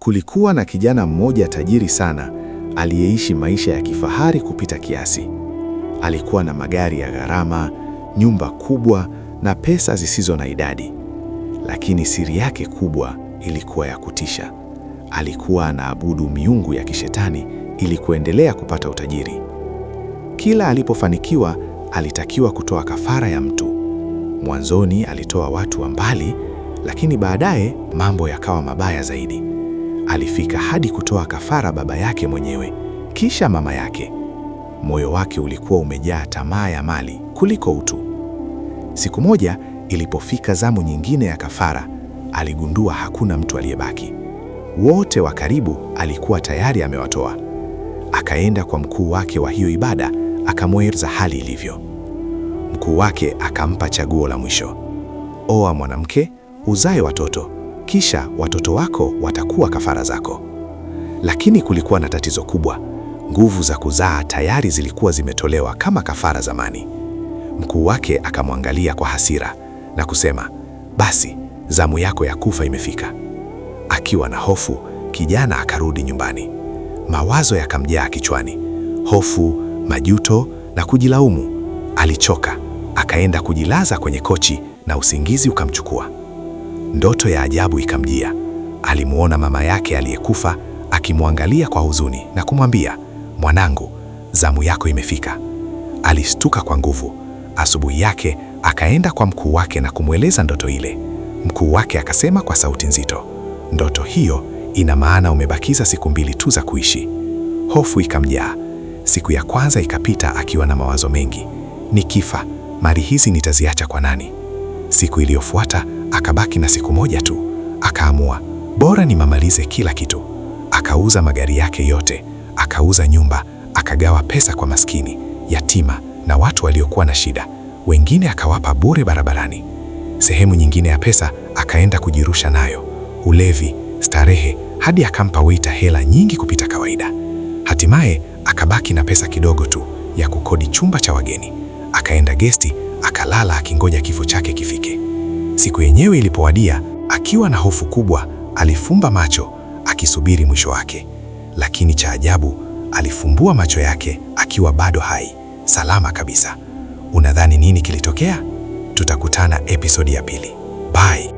Kulikuwa na kijana mmoja tajiri sana aliyeishi maisha ya kifahari kupita kiasi. Alikuwa na magari ya gharama, nyumba kubwa na pesa zisizo na idadi. Lakini siri yake kubwa ilikuwa ya kutisha. Alikuwa anaabudu miungu ya kishetani ili kuendelea kupata utajiri. Kila alipofanikiwa, alitakiwa kutoa kafara ya mtu. Mwanzoni alitoa watu wa mbali, lakini baadaye mambo yakawa mabaya zaidi. Alifika hadi kutoa kafara baba yake mwenyewe, kisha mama yake. Moyo wake ulikuwa umejaa tamaa ya mali kuliko utu. Siku moja ilipofika zamu nyingine ya kafara, aligundua hakuna mtu aliyebaki. Wote wa karibu alikuwa tayari amewatoa. Akaenda kwa mkuu wake wa hiyo ibada, akamweleza hali ilivyo. Mkuu wake akampa chaguo la mwisho: oa mwanamke, uzae watoto, kisha watoto wako watakuwa kafara zako. Lakini kulikuwa na tatizo kubwa. Nguvu za kuzaa tayari zilikuwa zimetolewa kama kafara zamani. Mkuu wake akamwangalia kwa hasira na kusema, basi zamu yako ya kufa imefika. Akiwa na hofu, kijana akarudi nyumbani. Mawazo yakamjaa kichwani: hofu, majuto na kujilaumu. Alichoka, akaenda kujilaza kwenye kochi na usingizi ukamchukua. Ndoto ya ajabu ikamjia. Alimuona mama yake aliyekufa akimwangalia kwa huzuni na kumwambia, mwanangu, zamu yako imefika. Alishtuka kwa nguvu. Asubuhi yake akaenda kwa mkuu wake na kumweleza ndoto ile. Mkuu wake akasema kwa sauti nzito, ndoto hiyo ina maana umebakiza siku 2 tu za kuishi. Hofu ikamjaa. Siku ya kwanza ikapita akiwa na mawazo mengi: nikifa, mali hizi nitaziacha kwa nani? Siku iliyofuata akabaki na siku 1 tu. Akaamua, bora nimamalize kila kitu. Akauza magari yake yote, akauza nyumba, akagawa pesa kwa maskini, yatima na watu waliokuwa na shida. Wengine akawapa bure barabarani. Sehemu nyingine ya pesa akaenda kujirusha nayo: ulevi, starehe, hadi akampa waiter hela nyingi kupita kawaida. Hatimaye akabaki na pesa kidogo tu ya kukodi chumba cha wageni. Akaenda gesti, akalala akingoja kifo chake kifike. Siku yenyewe ilipowadia, akiwa na hofu kubwa, alifumba macho akisubiri mwisho wake. Lakini cha ajabu, alifumbua macho yake akiwa bado hai, salama kabisa. Unadhani nini kilitokea? Tutakutana episodi ya 2. Bye.